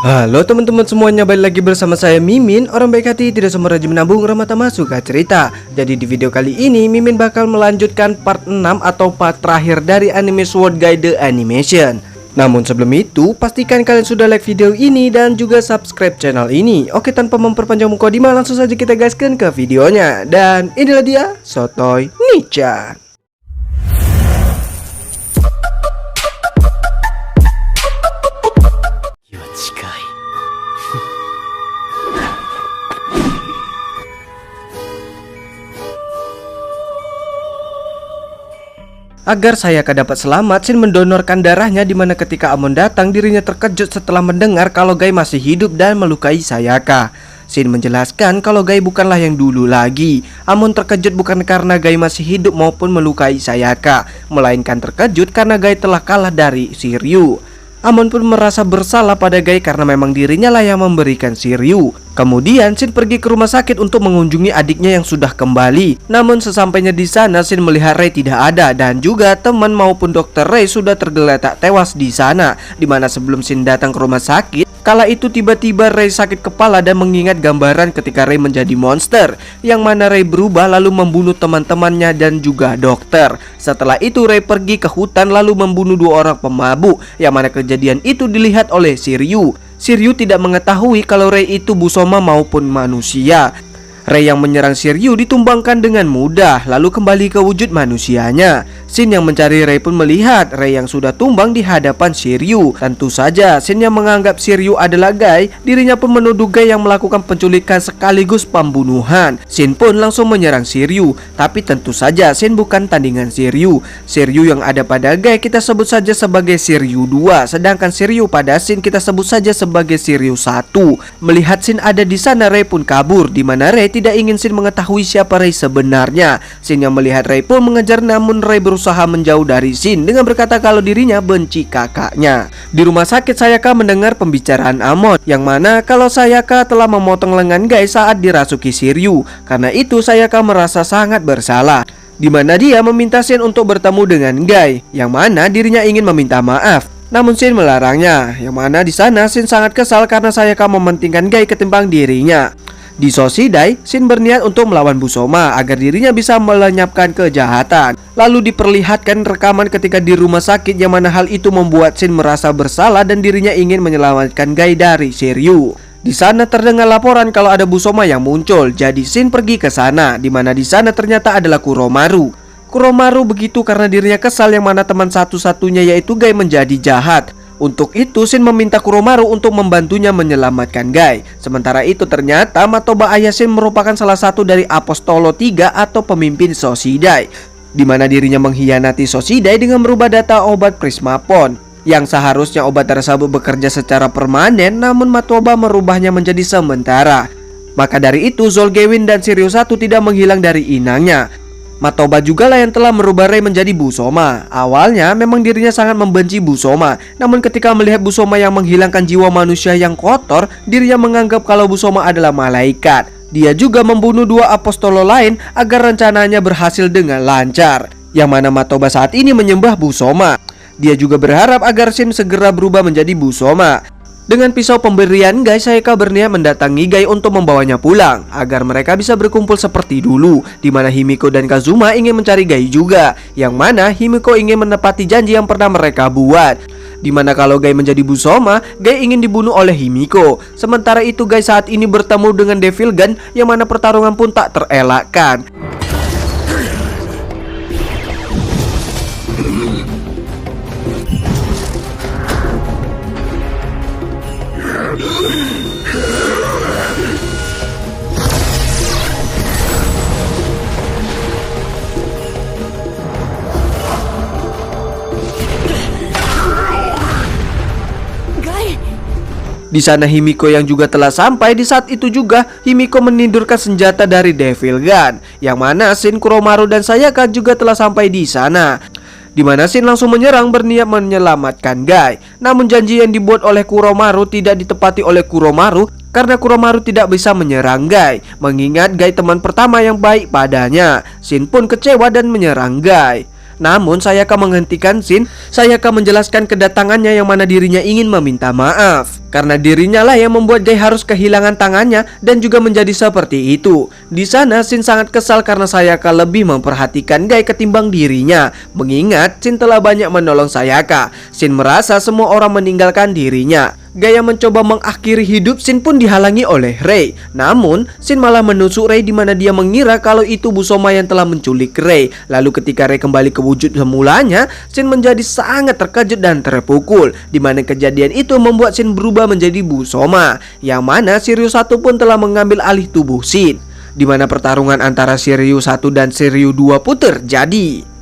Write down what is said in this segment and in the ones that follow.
Halo teman-teman semuanya, balik lagi bersama saya Mimin, orang baik hati, tidak semua rajin menabung, ramah tamah, suka cerita. Jadi di video kali ini Mimin bakal melanjutkan part 6 atau part terakhir dari anime Sword Guide The Animation. Namun sebelum itu, pastikan kalian sudah like video ini dan juga subscribe channel ini. Oke, tanpa memperpanjang mukadimah, langsung saja kita gaskan ke videonya. Dan inilah dia, Sotoy Nichan. Agar Sayaka dapat selamat, Shin mendonorkan darahnya, dimana ketika Amon datang, dirinya terkejut setelah mendengar kalau Guy masih hidup dan melukai Sayaka. Shin menjelaskan kalau Guy bukanlah yang dulu lagi. Amon terkejut bukan karena Guy masih hidup maupun melukai Sayaka, melainkan terkejut karena Guy telah kalah dari Shiryu. Amon pun merasa bersalah pada Guy karena memang dirinya lah yang memberikan Shiryu. Kemudian Shin pergi ke rumah sakit untuk mengunjungi adiknya yang sudah kembali. Namun sesampainya di sana, Shin melihat Rei tidak ada dan juga teman maupun dokter Rei sudah tergeletak tewas di sana. Dimana sebelum Shin datang ke rumah sakit, kala itu tiba-tiba Rei sakit kepala dan mengingat gambaran ketika Rei menjadi monster, yang mana Rei berubah lalu membunuh teman-temannya dan juga dokter. Setelah itu Rei pergi ke hutan lalu membunuh 2 orang pemabuk, yang mana kejadian itu dilihat oleh Shiryu. Shiryu tidak mengetahui kalau Rei itu Busoma maupun manusia. Rei yang menyerang Shiryu ditumbangkan dengan mudah, lalu kembali ke wujud manusianya. Shin yang mencari Rei pun melihat Rei yang sudah tumbang di hadapan Shiryu. Tentu saja Shin yang menganggap Shiryu adalah Guy, dirinya pun menuduh Guy yang melakukan penculikan sekaligus pembunuhan. Shin pun langsung menyerang Shiryu, tapi tentu saja Shin bukan tandingan Shiryu. Shiryu yang ada pada Guy kita sebut saja sebagai Shiryu 2, sedangkan Shiryu pada Shin kita sebut saja sebagai Shiryu 1. Melihat Shin ada di sana, Rei pun kabur, di mana Rei tidak ingin Shin mengetahui siapa Rei sebenarnya. Shin yang melihat Rei pun mengejar, namun Rei berusaha menjauh dari Shin dengan berkata kalau dirinya benci kakaknya. Di rumah sakit, Sayaka mendengar pembicaraan Amon, yang mana kalau Sayaka telah memotong lengan Guy saat dirasuki Shiryu. Karena itu Sayaka merasa sangat bersalah, di mana dia meminta Shin untuk bertemu dengan Guy, yang mana dirinya ingin meminta maaf. Namun Shin melarangnya, yang mana di sana Shin sangat kesal karena Sayaka mementingkan Guy ketimbang dirinya. Di Soshidai, Shin berniat untuk melawan Busoma agar dirinya bisa melenyapkan kejahatan. Lalu diperlihatkan rekaman ketika di rumah sakit, yang mana hal itu membuat Shin merasa bersalah dan dirinya ingin menyelamatkan Guy dari Shiryu. Di sana terdengar laporan kalau ada Busoma yang muncul, jadi Shin pergi ke sana, di mana di sana ternyata adalah Kuromaru. Kuromaru begitu karena dirinya kesal, yang mana teman satu-satunya yaitu Guy menjadi jahat. Untuk itu Shin meminta Kuromaru untuk membantunya menyelamatkan Guy. Sementara itu ternyata Matoba ayah Shin merupakan salah satu dari Apostolo 3 atau pemimpin Soshidai, di mana dirinya mengkhianati Soshidai dengan merubah data obat Prismapon, yang seharusnya obat tersebut bekerja secara permanen, namun Matoba merubahnya menjadi sementara. Maka dari itu Zolgewin dan Shiryu 1 tidak menghilang dari inangnya. Matoba juga lah yang telah merubah Rei menjadi Busoma. Awalnya memang dirinya sangat membenci Busoma, namun ketika melihat Busoma yang menghilangkan jiwa manusia yang kotor, dirinya menganggap kalau Busoma adalah malaikat. Dia juga membunuh 2 apostolo lain agar rencananya berhasil dengan lancar, yang mana Matoba saat ini menyembah Busoma. Dia juga berharap agar Shin segera berubah menjadi Busoma. Dengan pisau pemberian Guy, Sayaka berniat mendatangi Guy untuk membawanya pulang agar mereka bisa berkumpul seperti dulu, di mana Himiko dan Kazuma ingin mencari Guy juga, yang mana Himiko ingin menepati janji yang pernah mereka buat, di mana kalau Guy menjadi Busoma, Guy ingin dibunuh oleh Himiko. Sementara itu Guy saat ini bertemu dengan Devil Gun, yang mana pertarungan pun tak terelakkan. Di sana Himiko yang juga telah sampai. Di saat itu juga Himiko menindurkan senjata dari Devil Gun, yang mana Shin, Kuromaru dan Sayaka juga telah sampai di sana. di mana Shin langsung menyerang berniat menyelamatkan Guy. Namun janji yang dibuat oleh Kuromaru tidak ditepati oleh Kuromaru karena Kuromaru tidak bisa menyerang Guy, mengingat Guy teman pertama yang baik padanya. Shin pun kecewa dan menyerang Guy. Namun Sayaka menghentikan scene. Sayaka menjelaskan kedatangannya yang mana dirinya ingin meminta maaf karena dirinya lah yang membuat Gai harus kehilangan tangannya dan juga menjadi seperti itu. Di sana Shin sangat kesal karena Sayaka lebih memperhatikan Gai ketimbang dirinya. Mengingat Shin telah banyak menolong Sayaka, Shin merasa semua orang meninggalkan dirinya. Gai yang mencoba mengakhiri hidup Shin pun dihalangi oleh Rei. Namun Shin malah menusuk Rei di mana dia mengira kalau itu Busoma yang telah menculik Rei. Lalu ketika Rei kembali ke wujud semulanya, Shin menjadi sangat terkejut dan terpukul. Di mana kejadian itu membuat Shin berubah menjadi Busoma, yang mana Shiryu 1 pun telah mengambil alih tubuh Shin. Di mana pertarungan antara Shiryu 1 dan Shiryu 2 pun terjadi.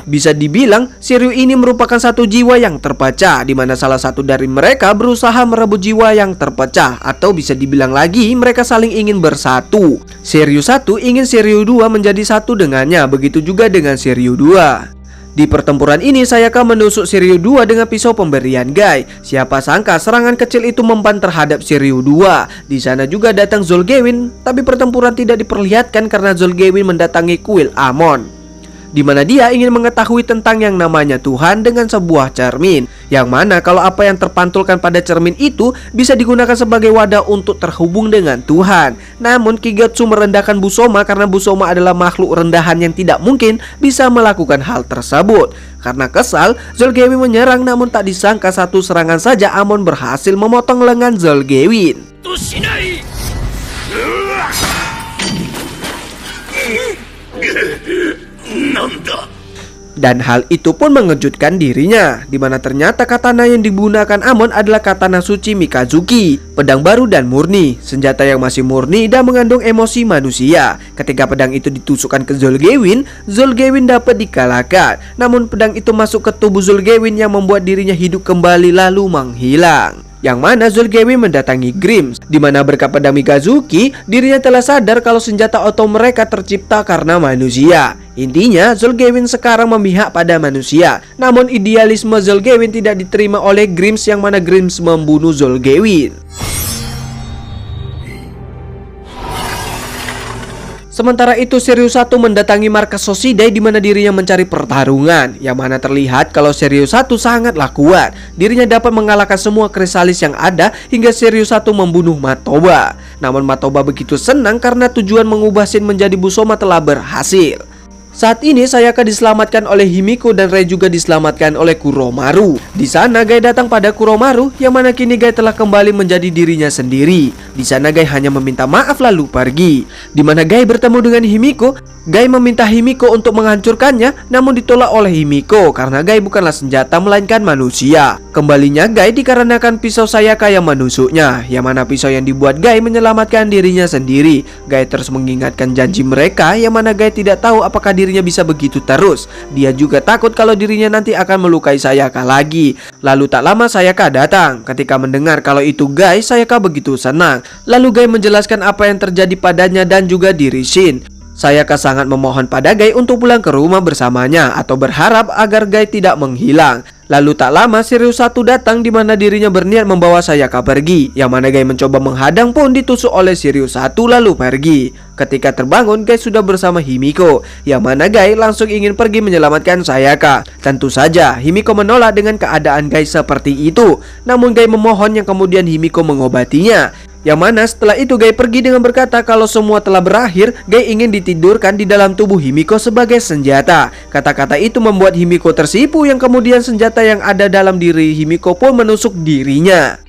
Bisa dibilang Shiryu ini merupakan satu jiwa yang terpecah, di mana salah satu dari mereka berusaha merebut jiwa yang terpecah, atau bisa dibilang lagi mereka saling ingin bersatu. Shiryu 1 ingin Shiryu 2 menjadi satu dengannya, begitu juga dengan Shiryu 2. Di pertempuran ini Sayaka menusuk Shiryu 2 dengan pisau pemberian Gai. Siapa sangka serangan kecil itu mempan terhadap Shiryu 2. Di sana juga datang Zolgewin, tapi pertempuran tidak diperlihatkan karena Zolgewin mendatangi kuil Amon, di mana dia ingin mengetahui tentang yang namanya Tuhan dengan sebuah cermin, yang mana kalau apa yang terpantulkan pada cermin itu bisa digunakan sebagai wadah untuk terhubung dengan Tuhan. Namun Kigetsu merendahkan Busoma karena Busoma adalah makhluk rendahan yang tidak mungkin bisa melakukan hal tersebut. Karena kesal, Zolgewin menyerang, namun tak disangka satu serangan saja Amon berhasil memotong lengan Zolgewin. Dan hal itu pun mengejutkan dirinya, di mana ternyata katana yang digunakan Amon adalah katana suci Mikazuki, pedang baru dan murni, senjata yang masih murni dan mengandung emosi manusia. Ketika pedang itu ditusukkan ke Zolgewin, Zolgewin dapat dikalahkan. Namun pedang itu masuk ke tubuh Zolgewin yang membuat dirinya hidup kembali lalu menghilang. Yang mana Zolgewin mendatangi Grims, di mana berkat pedang Mikazuki, dirinya telah sadar kalau senjata oto mereka tercipta karena manusia. Intinya Zolgewin sekarang memihak pada manusia. Namun idealisme Zolgewin tidak diterima oleh Grims, yang mana Grims membunuh Zolgewin. Sementara itu Shiryu 1 mendatangi markas Soshidai di mana dirinya mencari pertarungan, yang mana terlihat kalau Shiryu 1 sangatlah kuat. Dirinya dapat mengalahkan semua krisalis yang ada hingga Shiryu 1 membunuh Matoba. Namun Matoba begitu senang karena tujuan mengubah Shin menjadi Busoma telah berhasil. Saat ini Sayaka diselamatkan oleh Himiko dan Rei juga diselamatkan oleh Kuromaru. Di sana Gai datang pada Kuromaru, yang mana kini Gai telah kembali menjadi dirinya sendiri. Di sana Gai hanya meminta maaf lalu pergi. Di mana Gai bertemu dengan Himiko, Gai meminta Himiko untuk menghancurkannya, namun ditolak oleh Himiko karena Gai bukanlah senjata melainkan manusia. Kembalinya Gai dikarenakan pisau Sayaka yang menusuknya, yang mana pisau yang dibuat Gai menyelamatkan dirinya sendiri. Gai terus mengingatkan janji mereka, yang mana Gai tidak tahu apakah dirinya bisa begitu terus. Dia juga takut kalau dirinya nanti akan melukai Sayaka lagi. Lalu tak lama Sayaka datang. Ketika mendengar kalau itu Gai, Sayaka begitu senang. Lalu Gai menjelaskan apa yang terjadi padanya dan juga diri Shin. Sayaka sangat memohon pada Gai untuk pulang ke rumah bersamanya atau berharap agar Gai tidak menghilang. Lalu tak lama Shiryu 1 datang di mana dirinya berniat membawa Sayaka pergi, yang mana Gai mencoba menghadang pun ditusuk oleh Shiryu 1 lalu pergi. Ketika terbangun Gai sudah bersama Himiko, yang mana Gai langsung ingin pergi menyelamatkan Sayaka. Tentu saja Himiko menolak dengan keadaan Gai seperti itu. Namun Gai memohon yang kemudian Himiko mengobatinya. Yang mana setelah itu Gai pergi dengan berkata kalau semua telah berakhir, Gai ingin ditidurkan di dalam tubuh Himiko sebagai senjata. Kata-kata itu membuat Himiko tersipu, yang kemudian senjata yang ada dalam diri Himiko pun menusuk dirinya.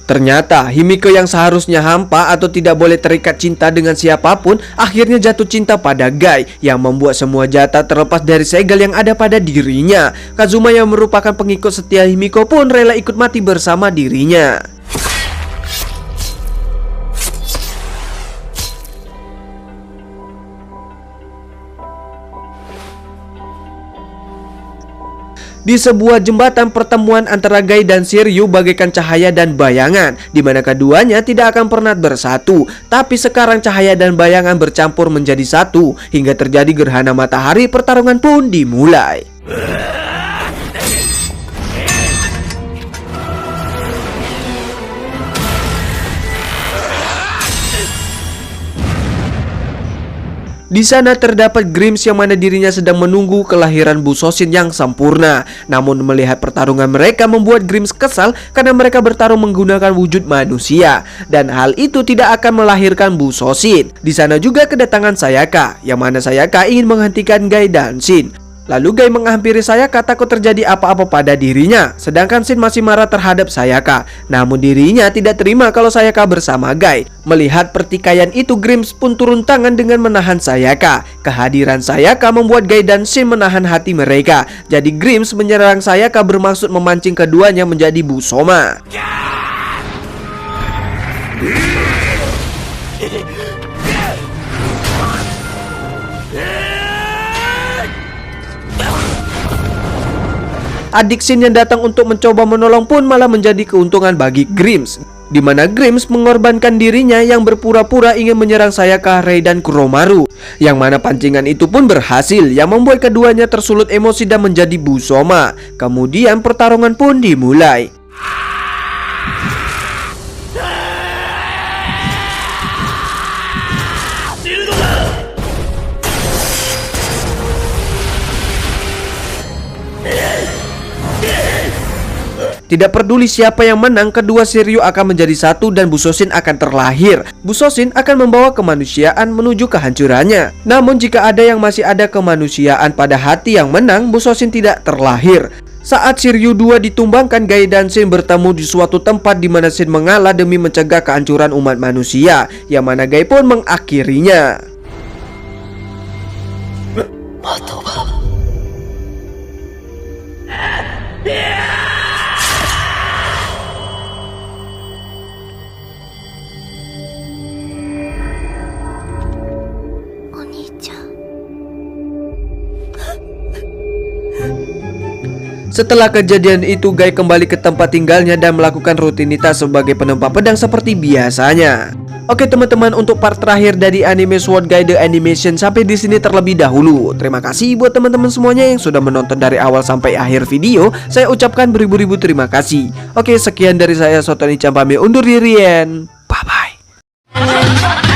Ternyata Himiko yang seharusnya hampa atau tidak boleh terikat cinta dengan siapapun akhirnya jatuh cinta pada Gai, yang membuat semua jatah terlepas dari segel yang ada pada dirinya. Kazuma yang merupakan pengikut setia Himiko pun rela ikut mati bersama dirinya. Di sebuah jembatan, pertemuan antara Guy dan Shiryu bagaikan cahaya dan bayangan, di mana keduanya tidak akan pernah bersatu. Tapi sekarang cahaya dan bayangan bercampur menjadi satu. Hingga terjadi gerhana matahari, pertarungan pun dimulai. Di sana terdapat Grims yang mana dirinya sedang menunggu kelahiran Busosin yang sempurna. Namun melihat pertarungan mereka membuat Grims kesal karena mereka bertarung menggunakan wujud manusia, dan hal itu tidak akan melahirkan Busosin. Di sana juga kedatangan Sayaka, yang mana Sayaka ingin menghentikan Guy dan Shin. Lalu Guy menghampiri Sayaka takut terjadi apa-apa pada dirinya, sedangkan Shin masih marah terhadap Sayaka. Namun dirinya tidak terima kalau Sayaka bersama Guy. Melihat pertikaian itu, Grims pun turun tangan dengan menahan Sayaka. Kehadiran Sayaka membuat Guy dan Shin menahan hati mereka. Jadi Grims menyerang Sayaka bermaksud memancing keduanya menjadi busoma. Adik Shin yang datang untuk mencoba menolong pun malah menjadi keuntungan bagi Grims, di mana Grims mengorbankan dirinya yang berpura-pura ingin menyerang Sayaka, Rei, dan Kuromaru. Yang mana pancingan itu pun berhasil, yang membuat keduanya tersulut emosi dan menjadi busoma. Kemudian pertarungan pun dimulai. Tidak peduli siapa yang menang, kedua Shiryu akan menjadi satu dan Busosin akan terlahir. Busosin akan membawa kemanusiaan menuju kehancurannya. Namun jika ada yang masih ada kemanusiaan pada hati yang menang, Busosin tidak terlahir. Saat Shiryu 2 ditumbangkan, Guy dan Shin bertemu di suatu tempat di mana Shin mengalah demi mencegah kehancuran umat manusia, yang mana Guy pun mengakhirinya. Setelah kejadian itu, Guy kembali ke tempat tinggalnya dan melakukan rutinitas sebagai penempa pedang seperti biasanya. Oke teman-teman, untuk part terakhir dari anime Sword Guy The Animation sampai di sini terlebih dahulu. Terima kasih buat teman-teman semuanya yang sudah menonton dari awal sampai akhir video. Saya ucapkan beribu-ribu terima kasih. Oke, sekian dari saya, Sotoni Cam pamit undur diri. Bye bye.